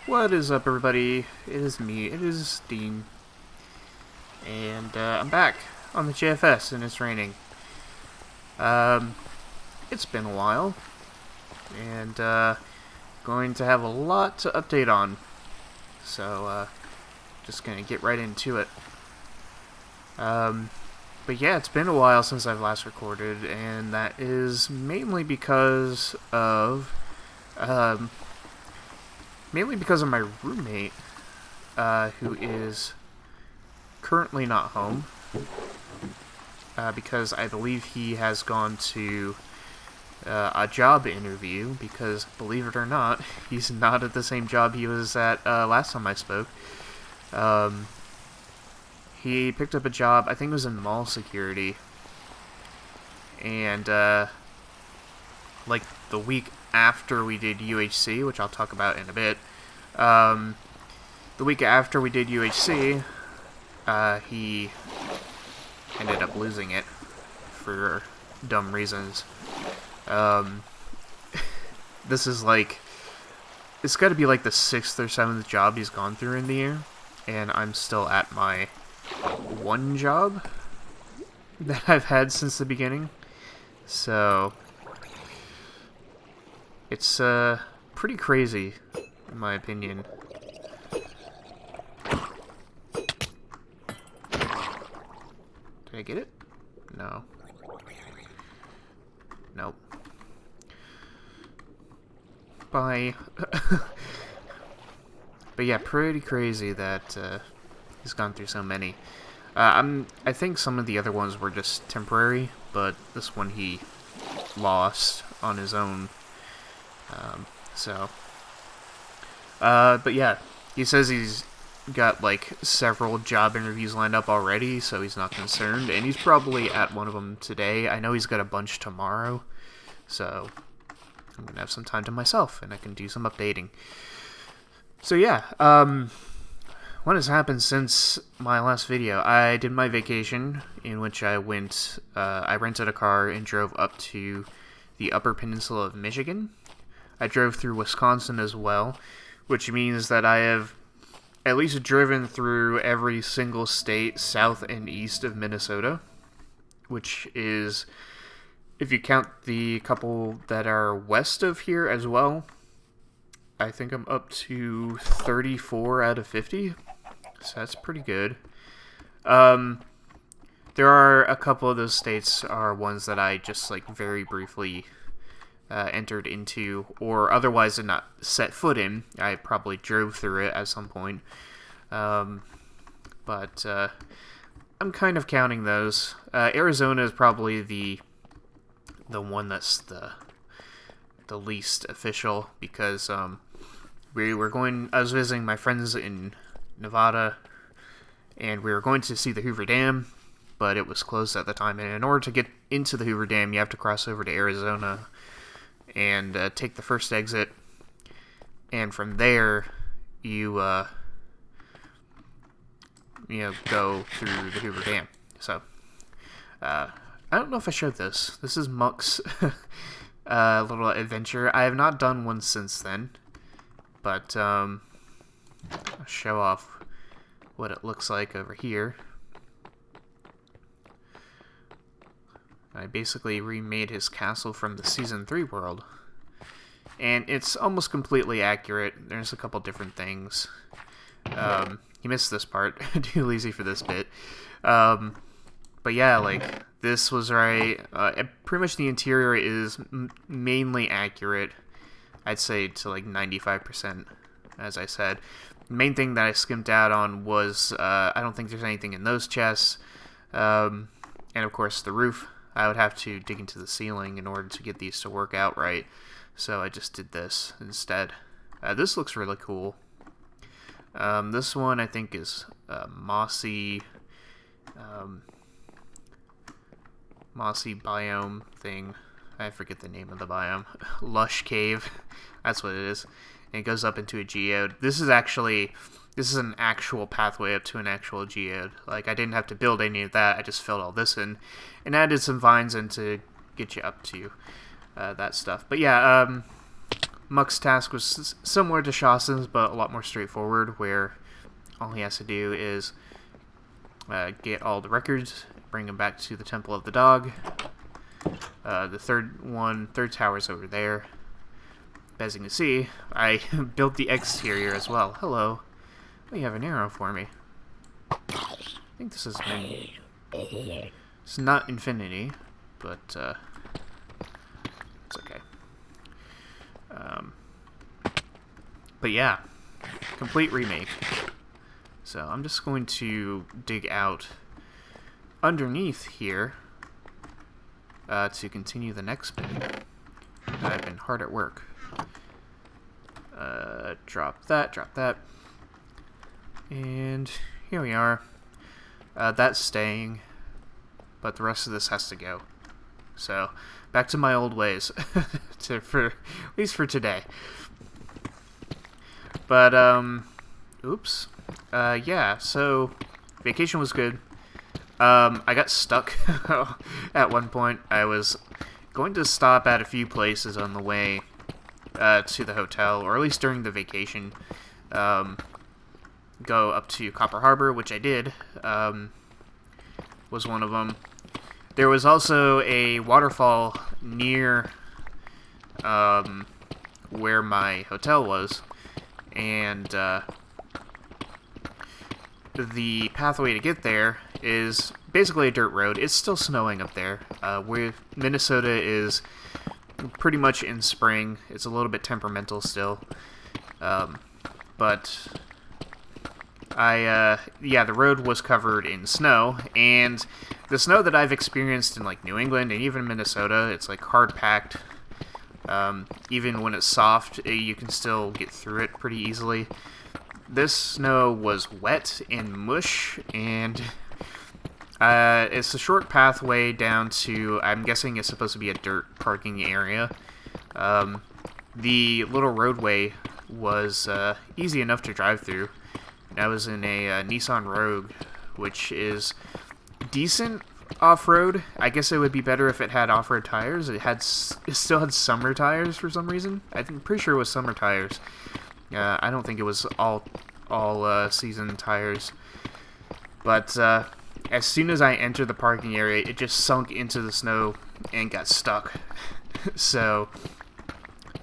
What is up, everybody? It is me, it is Dean, and I'm back on the JFS, and it's raining. Um, it's been a while, and going to have a lot to update on, so just gonna get right into it. But yeah, it's been a while since I've last recorded, and that is mainly because of my roommate, who is currently not home, because I believe he has gone to a job interview, because, believe it or not, he's not at the same job he was at last time I spoke. He picked up a job, I think it was in mall security, and like the week after we did UHC, which I'll talk about in a bit, the week after we did UHC, he ended up losing it for dumb reasons. This is like, it's got to be like the 6th or 7th job he's gone through in the year, and I'm still at my one job that I've had since the beginning. So it's pretty crazy, in my opinion. Did I get it? No. Nope. Bye. But yeah, pretty crazy that he's gone through so many. I think some of the other ones were just temporary, but this one he lost on his own. But yeah, he says he's got like several job interviews lined up already, so he's not concerned, and he's probably at one of them today. I know he's got a bunch tomorrow, so I'm gonna have some time to myself, and I can do some updating. So yeah, what has happened since my last video? I did my vacation, in which I went, I rented a car and drove up to the Upper Peninsula of Michigan. I drove through Wisconsin as well, which means that I have at least driven through every single state south and east of Minnesota, which is, if you count the couple that are west of here as well, I think I'm up to 34 out of 50, so that's pretty good. There are a couple of those states are ones that I just like very briefly entered into, or otherwise did not set foot in. I probably drove through it at some point, but I'm kind of counting those. Arizona is probably the one that's the least official, because we were going. I was visiting my friends in Nevada, and we were going to see the Hoover Dam, but it was closed at the time. And in order to get into the Hoover Dam, you have to cross over to Arizona and take the first exit, and from there you go through the Hoover Dam. So I don't know if I showed this. This is Muck's little adventure. I have not done one since then, but I'll show off what it looks like over here. I basically remade his castle from the Season 3 world, and it's almost completely accurate. There's a couple different things. He missed this part. Too lazy for this bit. But yeah, like, this was right. Pretty much the interior is mainly accurate. I'd say to like 95%, as I said. The main thing that I skimped out on was, I don't think there's anything in those chests. And of course the roof. I would have to dig into the ceiling in order to get these to work out right, so I just did this instead. This looks really cool. This one I think is mossy biome thing. I forget the name of the biome. Lush cave. That's what it is. And it goes up into a geode. This is an actual pathway up to an actual geode. Like, I didn't have to build any of that. I just filled all this in and added some vines in to get you up to that stuff. But yeah, Muck's task was similar to Shason's, but a lot more straightforward, where all he has to do is get all the records, bring them back to the Temple of the Dog. The third tower's over there. As you can see, I built the exterior as well. Hello. Oh, you have an arrow for me. I think this is it's not infinity, but it's okay. But yeah, complete remake. So I'm just going to dig out underneath here to continue the next bit. I've been hard at work. Drop that. And here we are. That's staying, but the rest of this has to go. So, back to my old ways, at least for today. But, oops. Yeah, so, vacation was good. I got stuck at one point. I was going to stop at a few places on the way to the hotel, or at least during the vacation. Go up to Copper Harbor, which I did, was one of them. There was also a waterfall near where my hotel was, and the pathway to get there is basically a dirt road. It's still snowing up there. Where Minnesota is pretty much in spring. It's a little bit temperamental still, but the road was covered in snow, and the snow that I've experienced in, like, New England and even Minnesota, it's, like, hard-packed. Even when it's soft, you can still get through it pretty easily. This snow was wet and mush, and it's a short pathway down to, I'm guessing it's supposed to be a dirt parking area. The little roadway was easy enough to drive through. I was in a Nissan Rogue, which is decent off-road. I guess it would be better if it had off-road tires. It still had summer tires for some reason. I'm pretty sure it was summer tires. I don't think it was all season tires. But as soon as I entered the parking area, it just sunk into the snow and got stuck. So,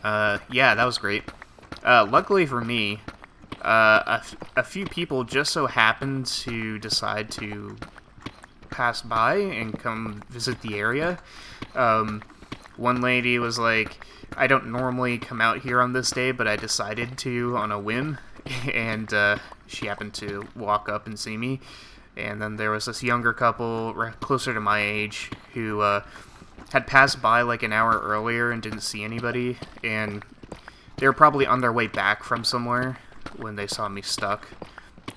yeah, that was great. Luckily for me, a few people just so happened to decide to pass by and come visit the area. One lady was like, I don't normally come out here on this day, but I decided to on a whim, and she happened to walk up and see me. And then there was this younger couple, closer to my age, who had passed by like an hour earlier and didn't see anybody, and they were probably on their way back from somewhere when they saw me stuck.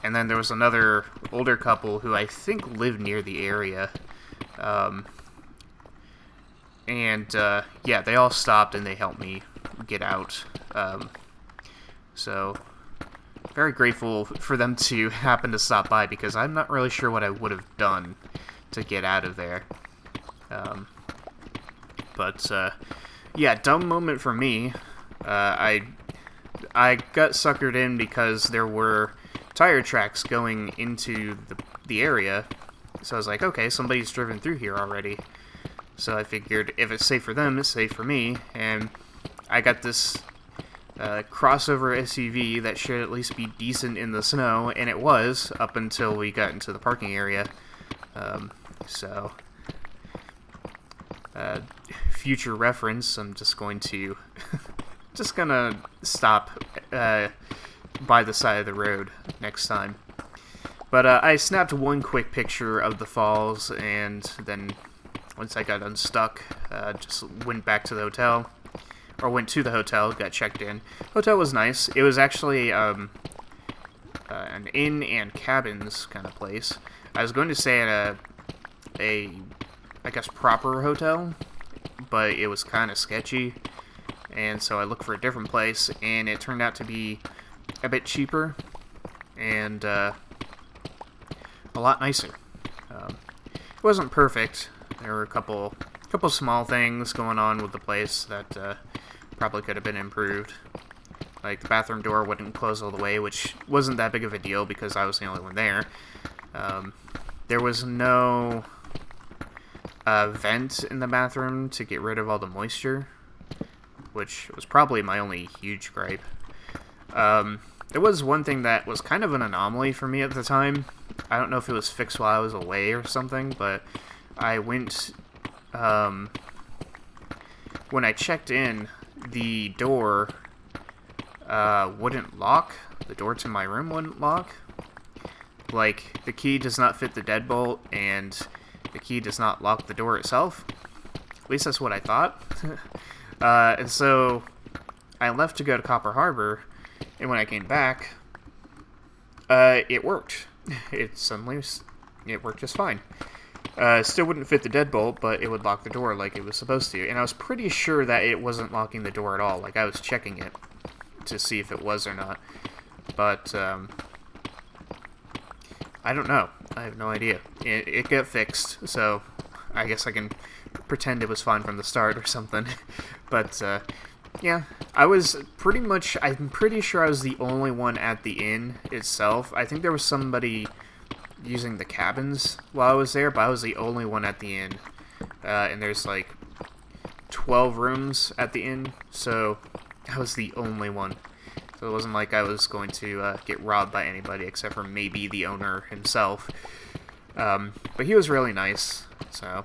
And then there was another older couple who I think lived near the area. Yeah, they all stopped and they helped me get out. So, very grateful for them to happen to stop by, because I'm not really sure what I would have done to get out of there. Yeah, dumb moment for me. I got suckered in because there were tire tracks going into the area. So I was like, okay, somebody's driven through here already. So I figured if it's safe for them, it's safe for me. And I got this crossover SUV that should at least be decent in the snow, and it was, up until we got into the parking area. Future reference, I'm just going to gonna stop by the side of the road next time. But I snapped one quick picture of the falls, and then once I got unstuck, just went back to the hotel, or went to the hotel, got checked in. Hotel was nice. It was actually an inn and cabins kind of place. I was going to stay at a I guess proper hotel, but it was kind of sketchy, and so I looked for a different place, and it turned out to be a bit cheaper and a lot nicer. It wasn't perfect. There were a couple small things going on with the place that probably could have been improved. Like, the bathroom door wouldn't close all the way, which wasn't that big of a deal because I was the only one there. There was no vent in the bathroom to get rid of all the moisture, which was probably my only huge gripe. There was one thing that was kind of an anomaly for me at the time. I don't know if it was fixed while I was away or something, but I went, when I checked in, the door wouldn't lock. The door to my room wouldn't lock. Like, the key does not fit the deadbolt, and the key does not lock the door itself. At least that's what I thought. And so I left to go to Copper Harbor, and when I came back, it worked. It worked just fine. Still wouldn't fit the deadbolt, but it would lock the door like it was supposed to. And I was pretty sure that it wasn't locking the door at all. Like, I was checking it to see if it was or not. But, I don't know. I have no idea. It got fixed, so I guess I can pretend it was fine from the start or something. But, yeah, I'm pretty sure I was the only one at the inn itself. I think there was somebody using the cabins while I was there, but I was the only one at the inn. And there's, like, 12 rooms at the inn, so I was the only one. So it wasn't like I was going to get robbed by anybody, except for maybe the owner himself. But he was really nice, so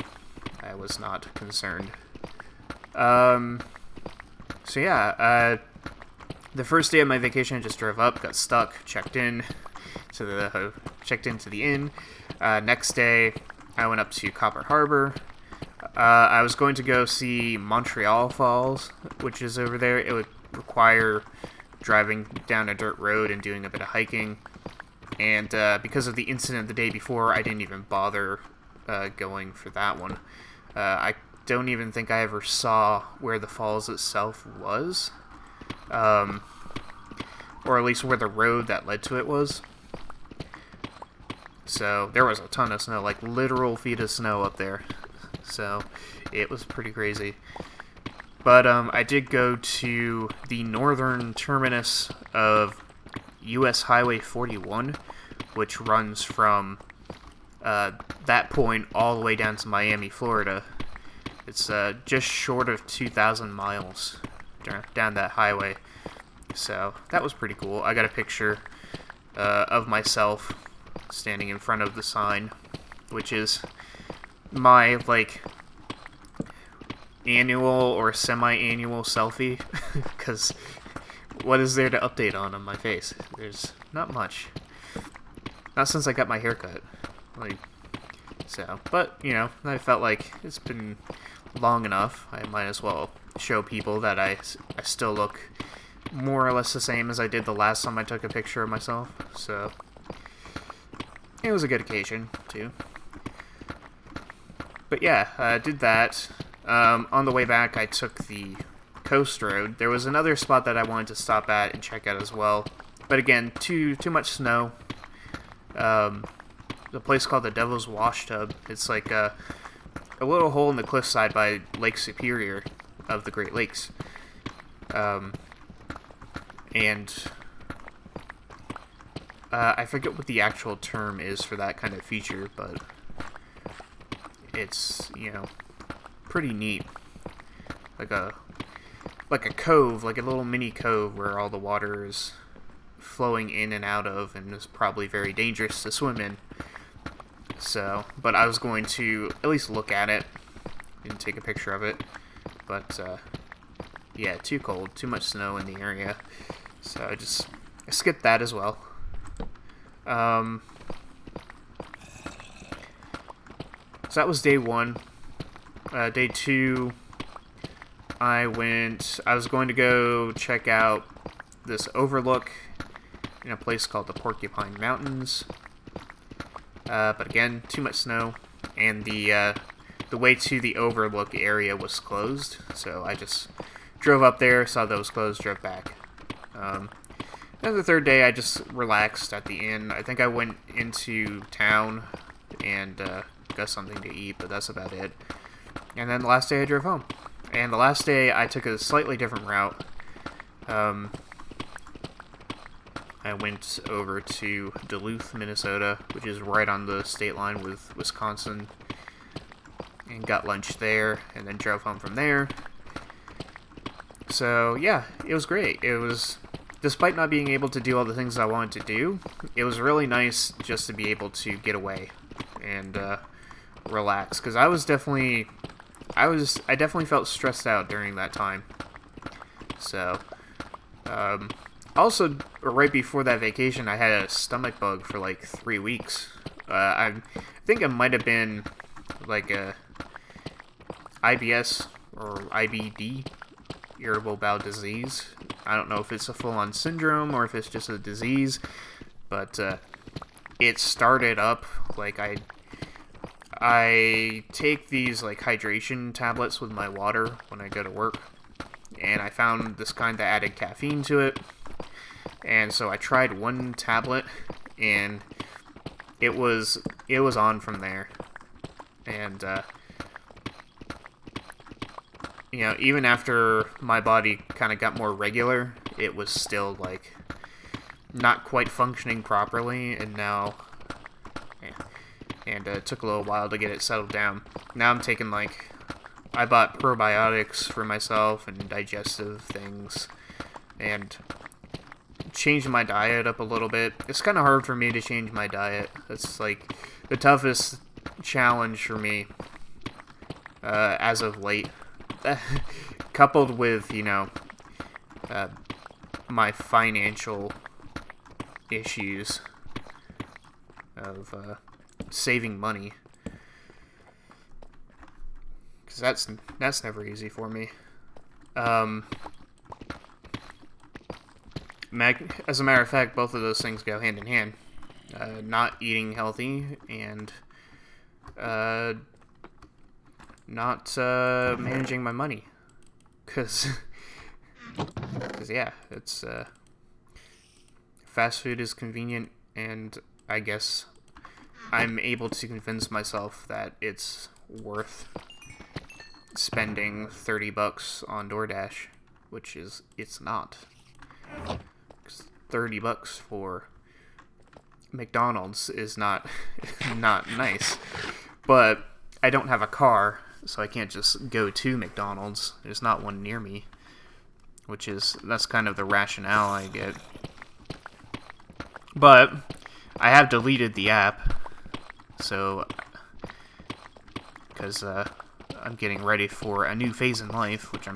I was not concerned. So yeah, the first day of my vacation, I just drove up, got stuck, checked into the inn. Next day, I went up to Copper Harbor. I was going to go see Montreal Falls, which is over there. It would require driving down a dirt road and doing a bit of hiking. And because of the incident the day before, I didn't even bother going for that one. I don't even think I ever saw where the falls itself was. Or at least where the road that led to it was. So there was a ton of snow, like literal feet of snow up there. So it was pretty crazy. But I did go to the northern terminus of US Highway 41, which runs from that point all the way down to Miami, Florida. It's just short of 2,000 miles down that highway. So that was pretty cool. I got a picture of myself standing in front of the sign, which is my, like, annual or semi-annual selfie, because what is there to update on my face? There's not much. Not since I got my haircut. Like, so, but, you know, I felt like it's been long enough. I might as well show people that I still look more or less the same as I did the last time I took a picture of myself, so it was a good occasion, too. But yeah, I did that. On the way back, I took the coast road. There was another spot that I wanted to stop at and check out as well. But again, too much snow. The place called the Devil's Wash Tub. It's like a little hole in the cliffside by Lake Superior of the Great Lakes. And I forget what the actual term is for that kind of feature, but it's, you know, pretty neat. Like a cove, like a little mini cove where all the water is flowing in and out of, and is probably very dangerous to swim in. So, but I was going to at least look at it and take a picture of it. But yeah, too cold, too much snow in the area. So I skipped that as well. So that was day one. Day two, I was going to go check out this overlook in a place called the Porcupine Mountains. But again, too much snow, and the way to the overlook area was closed, so I just drove up there, saw that it was closed, drove back. Then the third day, I just relaxed at the inn. I think I went into town and got something to eat, but that's about it. And then the last day, I drove home. And the last day, I took a slightly different route. I went over to Duluth, Minnesota, which is right on the state line with Wisconsin, and got lunch there, and then drove home from there. So, yeah, it was great. It was, despite not being able to do all the things I wanted to do, it was really nice just to be able to get away and relax, because I definitely felt stressed out during that time. So, also, right before that vacation, I had a stomach bug for like 3 weeks. I think it might have been like a IBS or IBD, irritable bowel disease. I don't know if it's a full-on syndrome or if it's just a disease, but it started up like I take these like hydration tablets with my water when I go to work, and I found this kind that added caffeine to it, and so I tried one tablet, and it was on from there, and you know, even after my body kind of got more regular, it was still like not quite functioning properly, and now. And it took a little while to get it settled down. Now I'm taking, like, I bought probiotics for myself and digestive things, and changed my diet up a little bit. It's kind of hard for me to change my diet. It's, like, the toughest challenge for me as of late. Coupled with, you know, my financial issues of saving money, because that's never easy for me. As a matter of fact, both of those things go hand in hand. Not eating healthy and not managing my money, because yeah, it's fast food is convenient, and I guess I'm able to convince myself that it's worth spending $30 on DoorDash, which it's not. 'Cause $30 for McDonald's is not nice. But I don't have a car, so I can't just go to McDonald's. There's not one near me, that's kind of the rationale I get. But I have deleted the app. So, because I'm getting ready for a new phase in life, which I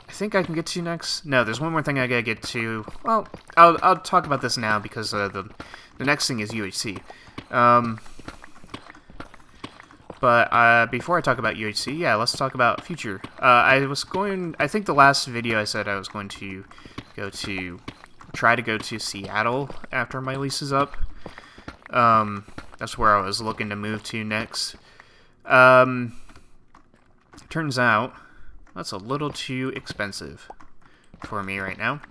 think I can get to next. No, there's one more thing I gotta get to. Well, I'll talk about this now, because the next thing is UHC. But before I talk about UHC, yeah, let's talk about future. I think the last video I said I was going to try to go to Seattle after my lease is up. That's where I was looking to move to next. Turns out that's a little too expensive for me right now.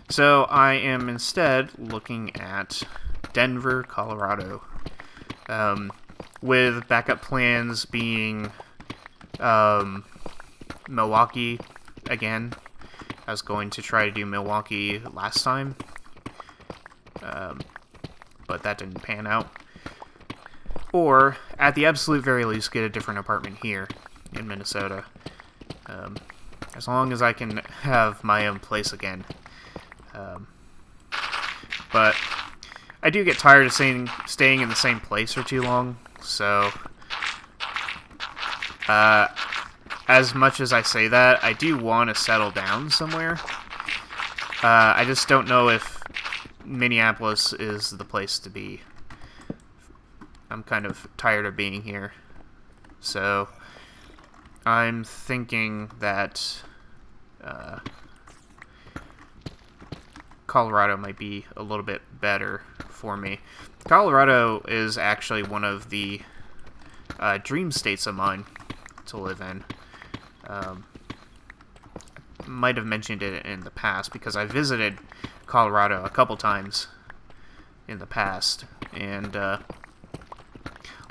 So I am instead looking at Denver, Colorado, with backup plans being Milwaukee again. I was going to try to do Milwaukee last time, but that didn't pan out. Or, at the absolute very least, get a different apartment here in Minnesota. As long as I can have my own place again. But I do get tired of staying in the same place for too long, so as much as I say that, I do want to settle down somewhere. I just don't know if Minneapolis is the place to be. I'm kind of tired of being here. So I'm thinking that Colorado might be a little bit better for me. Colorado is actually one of the dream states of mine to live in. Might have mentioned it in the past, because I visited Colorado a couple times in the past, and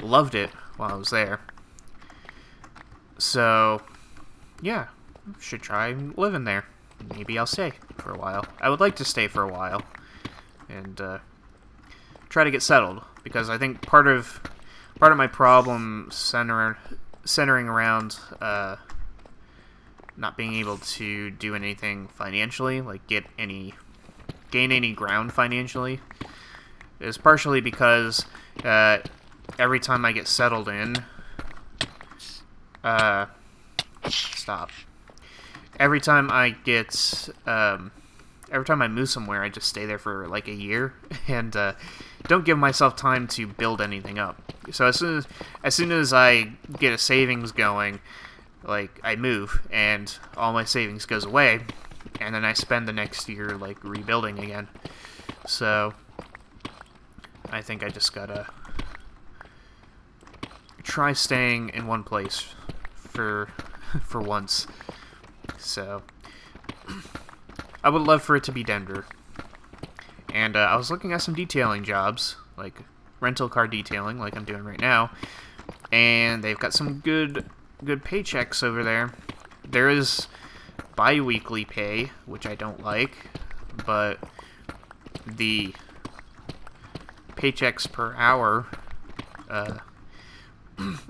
loved it while I was there. So, yeah, should try living there. Maybe I'll stay for a while. I would like to stay for a while and try to get settled, because I think part of my problem centering around not being able to do anything financially, like gain any ground financially, is partially because every time I get settled in, every time I move somewhere, I just stay there for like a year and don't give myself time to build anything up. So as soon as I get a savings going, like, I move and all my savings goes away, and then I spend the next year like rebuilding again. So I think I just gotta try staying in one place for once. So I would love for it to be Denver. And I was looking at some detailing jobs, like rental car detailing, like I'm doing right now, and they've got some good paychecks over there. There is bi-weekly pay, which I don't like, but the paychecks per hour,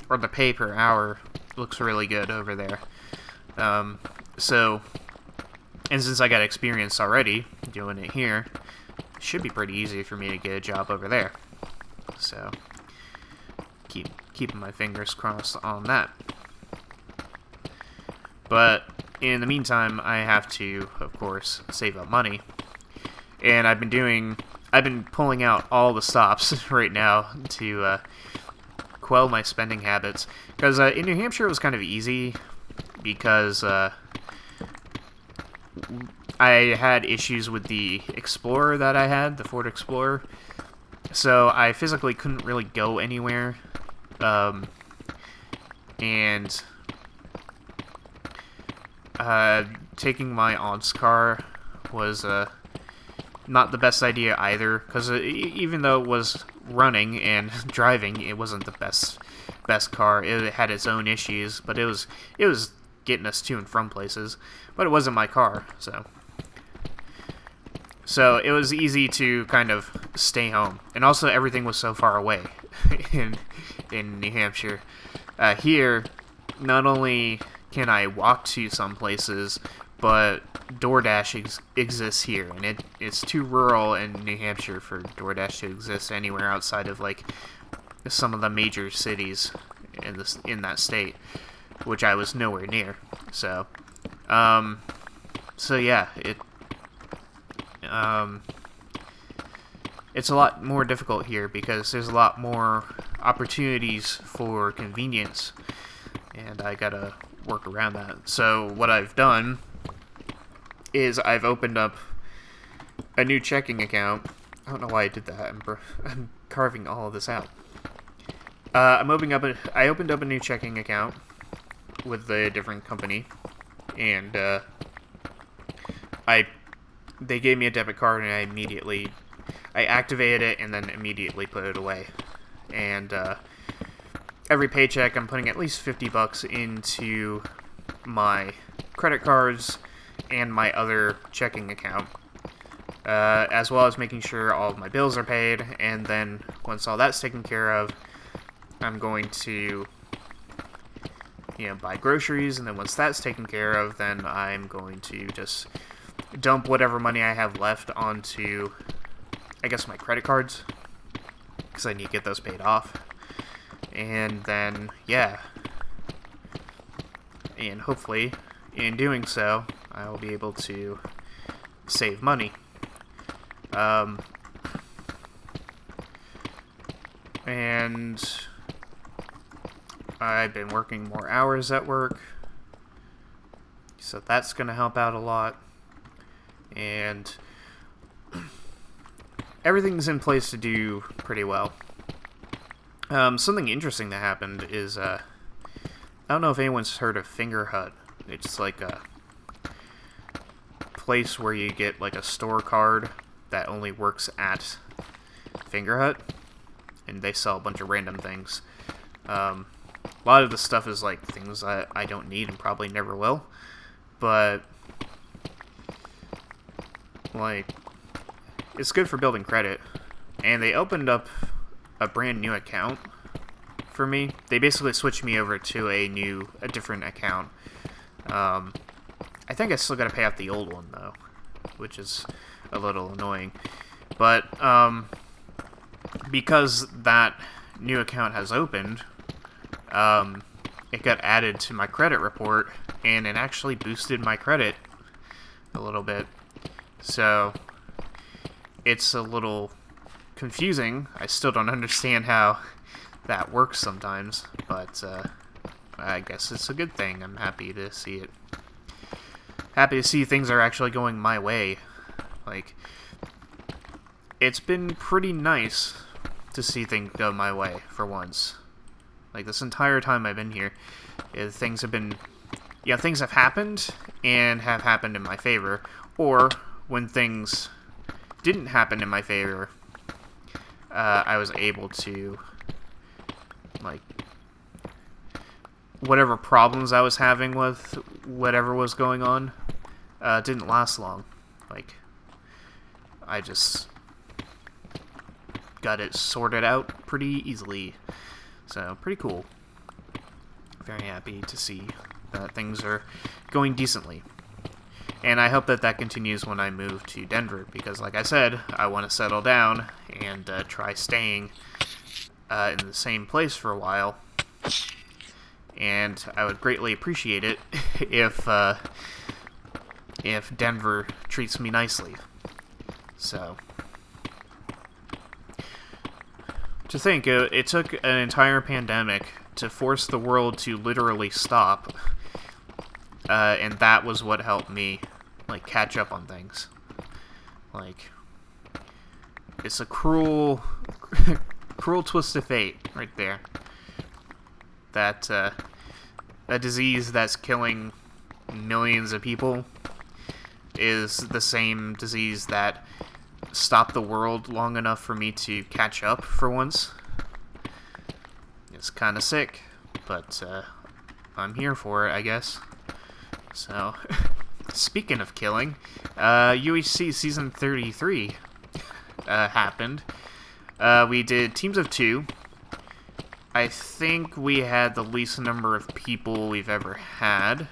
or the pay per hour, looks really good over there. So, and since I got experience already doing it here, it should be pretty easy for me to get a job over there. So, keeping my fingers crossed on that. But in the meantime, I have to, of course, save up money. And I've been pulling out all the stops right now to quell my spending habits. Because in New Hampshire it was kind of easy, because I had issues with the Explorer that I had, the Ford Explorer. So I physically couldn't really go anywhere. And taking my aunt's car was not the best idea either, because even though it was running and driving, it wasn't the best car. It had its own issues, but it was getting us to and from places. But it wasn't my car, so it was easy to kind of stay home. And also, everything was so far away in New Hampshire. Here, not only can I walk to some places, but DoorDash exists here, and it's too rural in New Hampshire for DoorDash to exist anywhere outside of like some of the major cities in that state, which I was nowhere near. So yeah, it's a lot more difficult here because there's a lot more opportunities for convenience, and I gotta work around that. So what I've done is I've opened up a new checking account. I don't know why I did that. I'm carving all of this out. I opened up a new checking account with a different company, and they gave me a debit card, and I activated it and then immediately put it away. And every paycheck, I'm putting at least $50 into my credit cards and my other checking account, as well as making sure all of my bills are paid. And then once all that's taken care of, I'm going to buy groceries, and then once that's taken care of, then I'm going to just dump whatever money I have left onto, I guess, my credit cards, because I need to get those paid off. And then, yeah, and hopefully, in doing so, I will be able to save money. And I've been working more hours at work, so that's going to help out a lot. And everything's in place to do pretty well. Something interesting that happened is, I don't know if anyone's heard of Finger Hut. It's like a place where you get like a store card that only works at Finger Hut, and they sell a bunch of random things. A lot of the stuff is like things I don't need and probably never will, but like, it's good for building credit. And they opened up a brand new account for me. They basically switched me over to a different account. I think I still gotta pay off the old one though, which is a little annoying. But because that new account has opened, it got added to my credit report, and it actually boosted my credit a little bit. So it's a little confusing. I still don't understand how that works sometimes, but I guess it's a good thing. I'm happy to see it. Happy to see things are actually going my way. Like, it's been pretty nice to see things go my way for once. Like, this entire time I've been here, things have been, things have happened and have happened in my favor. Or when things didn't happen in my favor, I was able to, like, whatever problems I was having with whatever was going on, didn't last long. Like, I just got it sorted out pretty easily. So, pretty cool. Very happy to see that things are going decently. And I hope that that continues when I move to Denver, because like I said, I want to settle down and try staying in the same place for a while. And I would greatly appreciate it if Denver treats me nicely. So, to think, it took an entire pandemic to force the world to literally stop, and that was what helped me, like, catch up on things. Like, it's a cruel twist of fate right there. That a disease that's killing millions of people is the same disease that stopped the world long enough for me to catch up for once. It's kind of sick, but I'm here for it, I guess. So, speaking of killing, UHC Season 33 happened. We did teams of 2. I think we had the least number of people we've ever had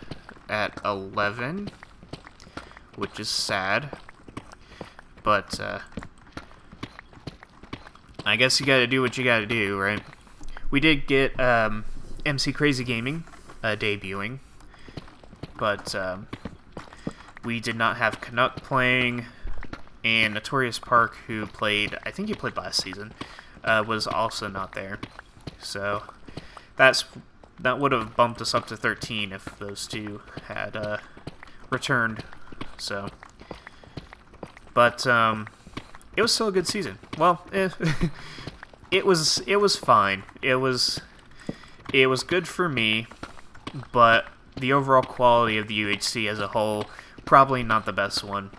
at 11, which is sad. But, I guess you gotta do what you gotta do, right? We did get MC Crazy Gaming debuting, but we did not have Canuck playing, and Notorious Park, who played, I think he played last season, was also not there. So that would have bumped us up to 13 if those two had returned. So, but it was still a good season. Well, it was fine. It was good for me, but the overall quality of the UHC as a whole, probably not the best one.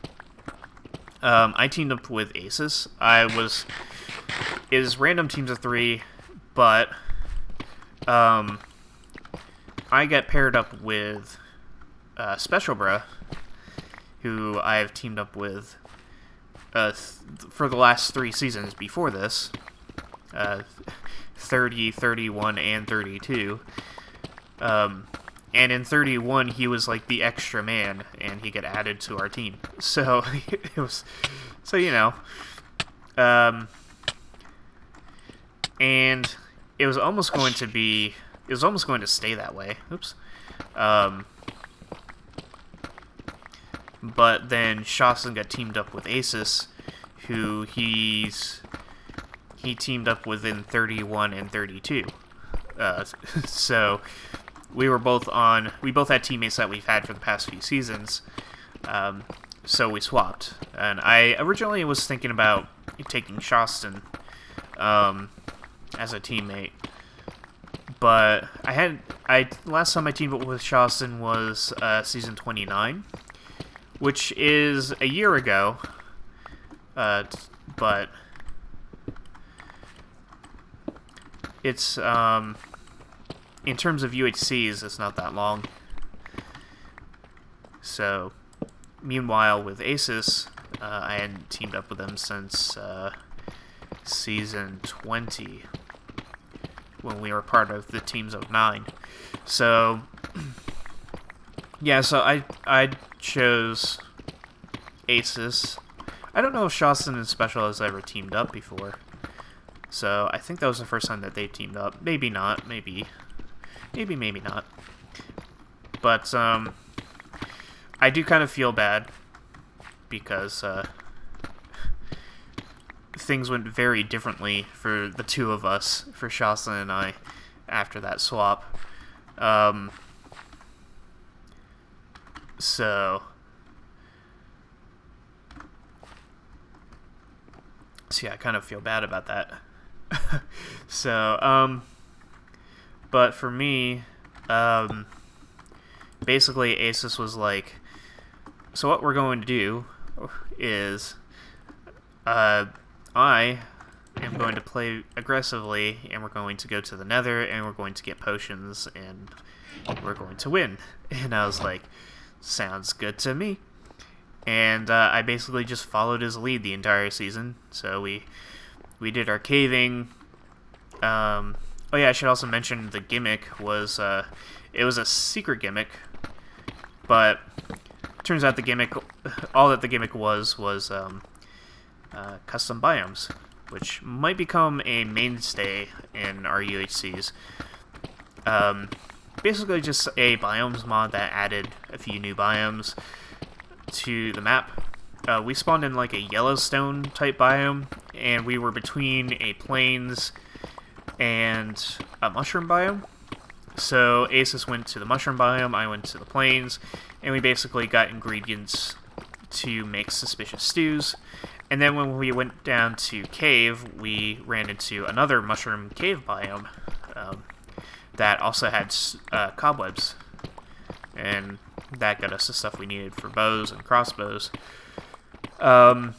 I teamed up with Asus. It was random teams of 3, but I got paired up with Special Bruh, who I have teamed up with for the last 3 seasons before this, 30, 31, and 32. And in 31, he was like the extra man, and he got added to our team. So it was, and it was almost going to stay that way. Oops. But then Shawson got teamed up with Asus, who he teamed up with in 31 and 32. So we both had teammates that we've had for the past few seasons, so we swapped. And I originally was thinking about taking Shawson as a teammate, but last time I teamed up with Shawson was season 29, which is a year ago, but it's in terms of UHCs, it's not that long. So, meanwhile, with Asus, I hadn't teamed up with them since Season 20, when we were part of the Teams of 9. So, yeah, so I chose Asus. I don't know if Shawson and Special has ever teamed up before. So, I think that was the first time that they teamed up. Maybe not, maybe not. But, I do kind of feel bad because things went very differently for the two of us, for Shawson and I, after that swap. So yeah, I kind of feel bad about that. So, but for me, basically Asus was like, so what we're going to do is, I am going to play aggressively, and we're going to go to the Nether, and we're going to get potions, and we're going to win. And I was like, sounds good to me. And I basically just followed his lead the entire season. So we did our caving. Oh yeah, I should also mention the gimmick was, it was a secret gimmick, but turns out the gimmick, all that the gimmick was custom biomes, which might become a mainstay in our UHCs. Basically just a biomes mod that added a few new biomes to the map. We spawned in like a Yellowstone type biome, and we were between a plains and a mushroom biome. So Asus went to the mushroom biome, I went to the plains, and we basically got ingredients to make suspicious stews. And then when we went down to cave, we ran into another mushroom cave biome that also had cobwebs, and that got us the stuff we needed for bows and crossbows. On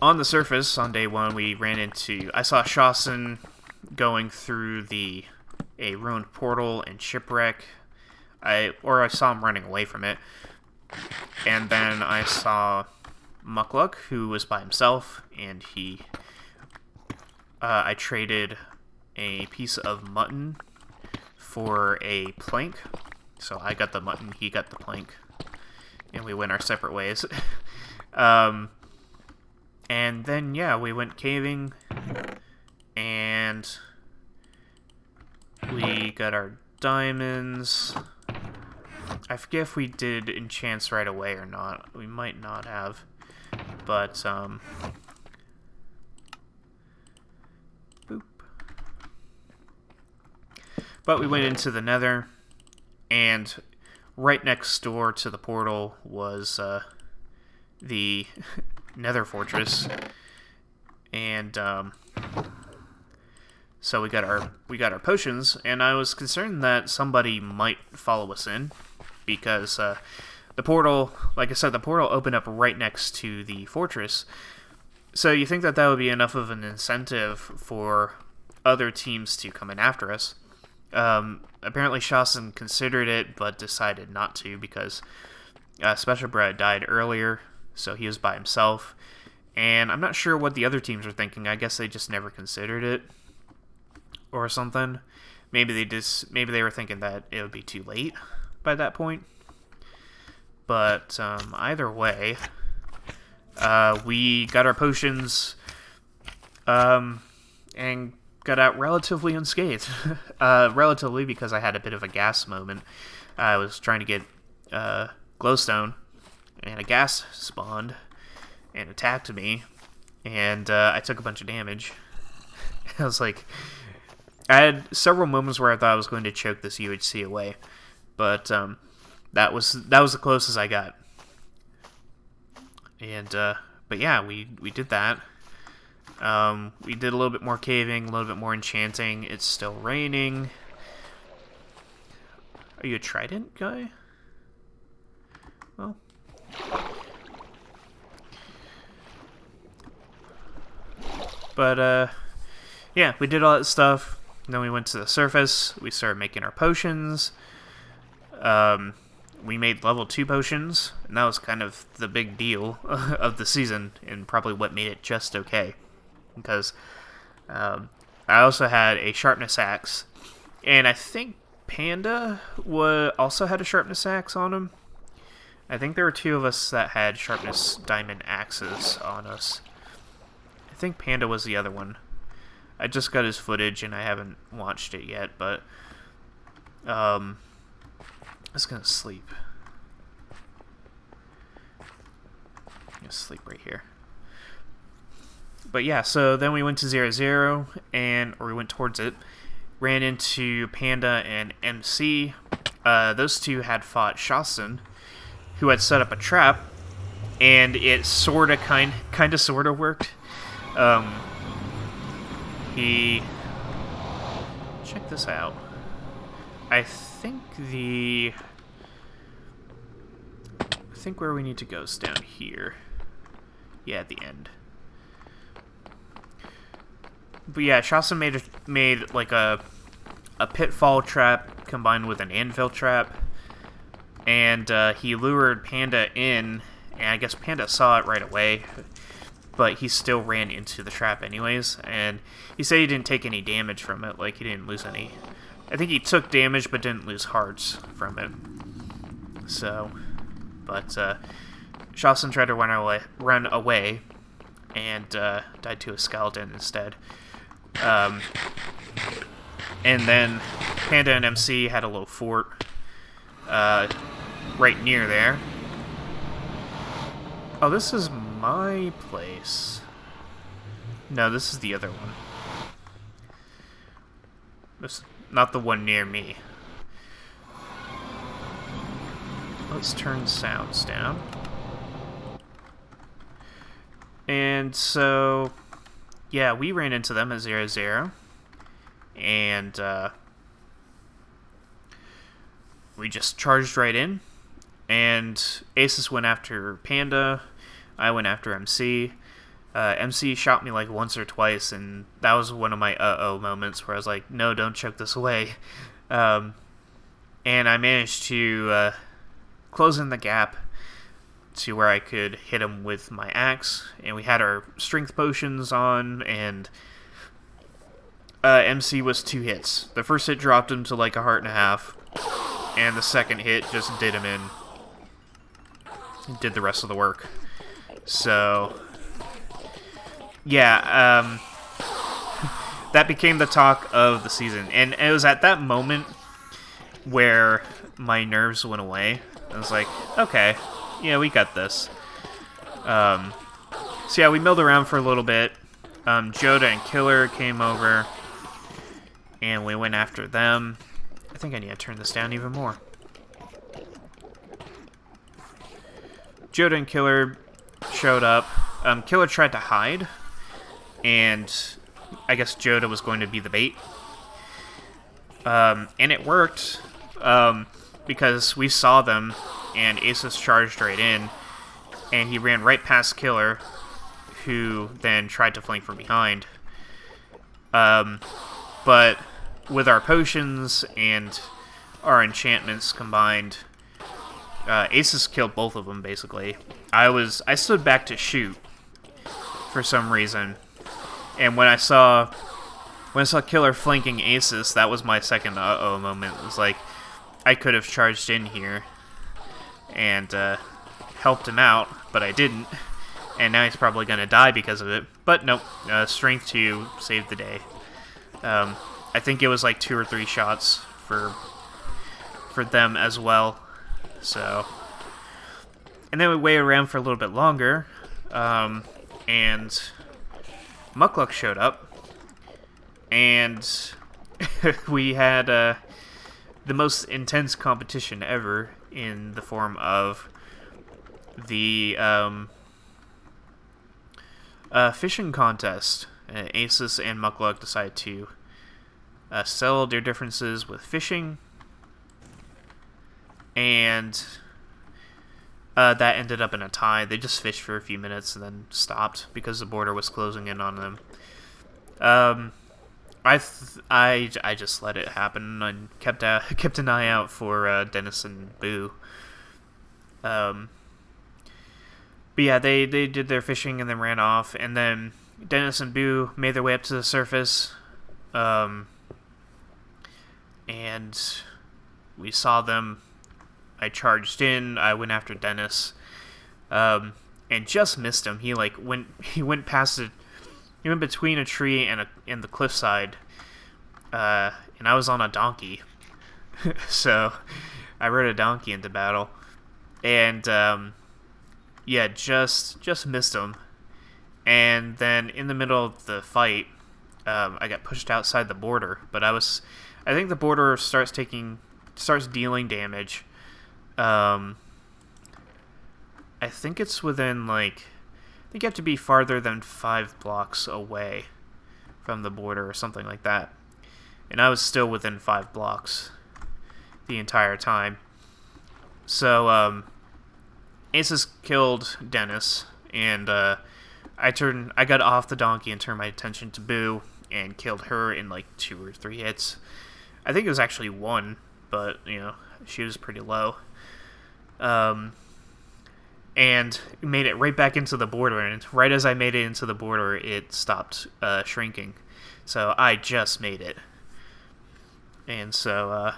the surface, on day one, we ran into, I saw Shawson going through a ruined portal and shipwreck. I saw him running away from it. And then I saw Muck, who was by himself, and I traded a piece of mutton for a plank. So I got the mutton, he got the plank, and we went our separate ways. And then, yeah, we went caving, and we got our diamonds. I forget if we did enchants right away or not. We might not have. But, boop. But we went into the Nether, and right next door to the portal was the Nether fortress, and so we got our potions, and I was concerned that somebody might follow us in, because the portal, like I said, the portal opened up right next to the fortress. So you think that would be enough of an incentive for other teams to come in after us. Apparently Shawson considered it, but decided not to, because Special Bread died earlier, so he was by himself. And I'm not sure what the other teams were thinking. I guess they just never considered it, or something. Maybe they were thinking that it would be too late by that point. But either way, we got our potions, and got out relatively unscathed. Relatively, because I had a bit of a gas moment. I was trying to get glowstone, and a gas spawned and attacked me, and I took a bunch of damage. I was like, I had several moments where I thought I was going to choke this UHC away, but that was the closest I got. And but yeah, we did that. We did a little bit more caving, a little bit more enchanting. It's still raining. Are you a trident guy? Well, but yeah, we did all that stuff. Then we went to the surface. We started making our potions. we made level 2 potions, and that was kind of the big deal of the season, and probably what made it just okay. Because I also had a sharpness axe, and I think Panda also had a sharpness axe on him. I think there were 2 of us that had sharpness diamond axes on us. I think Panda was the other one. I just got his footage and I haven't watched it yet, but I was gonna sleep. I'm gonna sleep right here. But yeah, so then we went to 0-0, or we went towards it. Ran into Panda and MC. Those 2 had fought Shasen, who had set up a trap, and it kind of worked. Check this out. I think where we need to go is down here. Yeah, at the end. But yeah, Shasen made like a pitfall trap combined with an anvil trap, and he lured Panda in, and I guess Panda saw it right away, but he still ran into the trap anyways, and he said he didn't take any damage from it, like he didn't lose any. I think he took damage but didn't lose hearts from it. So, but Shasen tried to run away, and died to a skeleton instead. And then Panda and MC had a little fort right near there. Oh, this is my place. No, this is the other one. This is not the one near me. Let's turn sounds down. And so, yeah, we ran into them at 0-0. And we just charged right in. And Asus went after Panda. I went after MC. MC shot me like once or twice, and that was one of my uh-oh moments where I was like, no, don't choke this away. And I managed to close in the gap to where I could hit him with my axe, and we had our strength potions on, and MC was 2 hits. The first hit dropped him to like 1.5 hearts, and the second hit just did him in. Did the rest of the work. So, yeah, that became the talk of the season, and it was at that moment where my nerves went away. I was like, okay, yeah, we got this. So yeah, we milled around for a little bit. Joda and Killer came over, and we went after them. I think I need to turn this down even more. Joda and Killer showed up. Killer tried to hide, and I guess Joda was going to be the bait. And it worked, because we saw them, and Asus charged right in, and he ran right past Killer, who then tried to flank from behind. But with our potions and our enchantments combined, Asus killed both of them, basically. I stood back to shoot for some reason, and when I saw Killer flanking Asus, that was my second uh-oh moment. It was like, I could have charged in here and helped him out, but I didn't, and now he's probably going to die because of it. But nope, Strength 2 saved the day. I think it was like 2 or 3 shots for them as well. So, and then we waited around for a little bit longer, and Muck showed up, and we had the most intense competition ever in the form of the fishing contest. Asus and Muck decided to settle their differences with fishing, and that ended up in a tie. They just fished for a few minutes and then stopped because the border was closing in on them. I just let it happen and kept an eye out for Dennis and Boo. Um, but yeah, they did their fishing and then ran off, and then Dennis and Boo made their way up to the surface, and we saw them. I charged in. I went after Dennis, and just missed him. He went past it. He went between a tree and the cliffside, and I was on a donkey, so I rode a donkey into battle, and yeah, just missed him. And then in the middle of the fight, I got pushed outside the border. But I think the border starts dealing damage. I think it's within I think you have to be farther than 5 blocks away from the border or something like that. And I was still within 5 blocks the entire time. So Aces killed Dennis, and I got off the donkey and turned my attention to Boo and killed her in 2 or 3 hits. I think it was actually 1, but she was pretty low. And made it right back into the border, and right as I made it into the border, it stopped shrinking. So I just made it. And so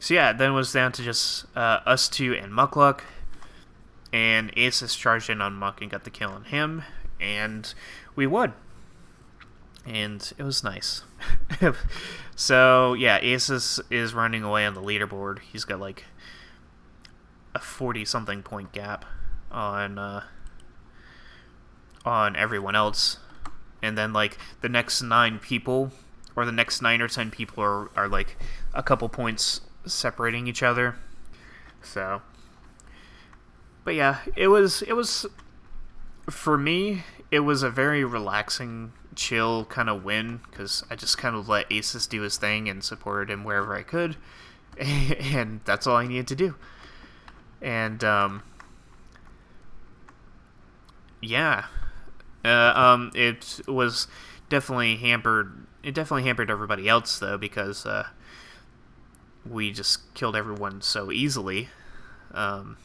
yeah, then it was down to just us two and Muck, and Aces charged in on Muck and got the kill on him, and we won. And it was nice. So yeah, Aces is running away on the leaderboard. He's got a 40-something point gap on everyone else, and then the next 9 people, or the next 9 or 10 people are a couple points separating each other. So, but yeah, it was for me, it was a very relaxing, chill kind of win, because I just kind of let Aces do his thing and supported him wherever I could, and that's all I needed to do. And yeah, it was definitely hampered. It definitely hampered everybody else, though, because we just killed everyone so easily. And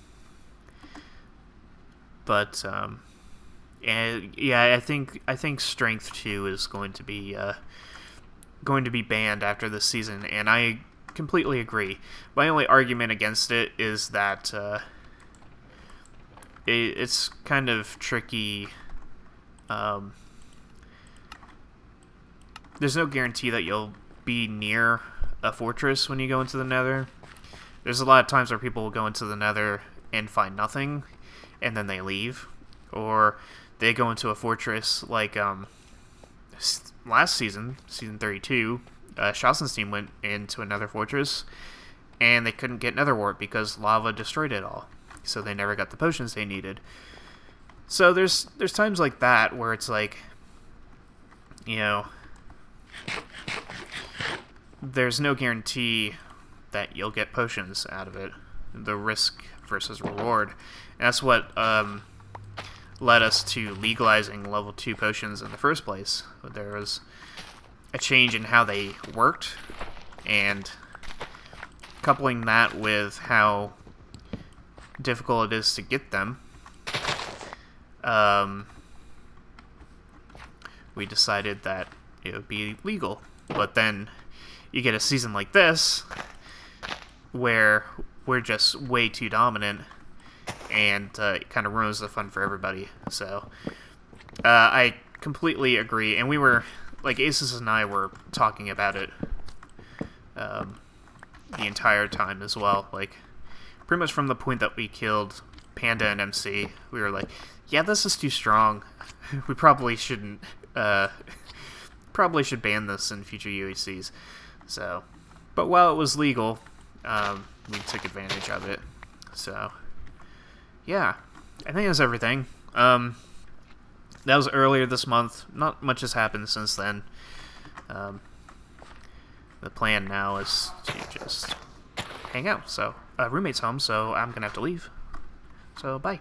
yeah, I think Strength 2 is going to be banned after this season, and I completely agree. My only argument against it is that it's kind of tricky. There's no guarantee that you'll be near a fortress when you go into the Nether. There's a lot of times where people will go into the Nether and find nothing, and then they leave, or they go into a fortress last season 32. Shawson's team went into another fortress, and they couldn't get Nether Wart because lava destroyed it all. So they never got the potions they needed. So there's times like that where it's there's no guarantee that you'll get potions out of it. The risk versus reward. And that's what led us to legalizing level 2 potions in the first place. There was a change in how they worked, and coupling that with how difficult it is to get them, we decided that it would be legal. But then you get a season like this where we're just way too dominant, and it kind of ruins the fun for everybody. So I completely agree, and we were Aces and I were talking about it the entire time as well. Pretty much from the point that we killed Panda and MC, we were yeah, this is too strong. We probably shouldn't. Probably should ban this in future UHCs. So, but while it was legal, we took advantage of it. So, yeah, I think that's everything. That was earlier this month. Not much has happened since then. The plan now is to just hang out. So, roommate's home, so I'm gonna have to leave. So, bye.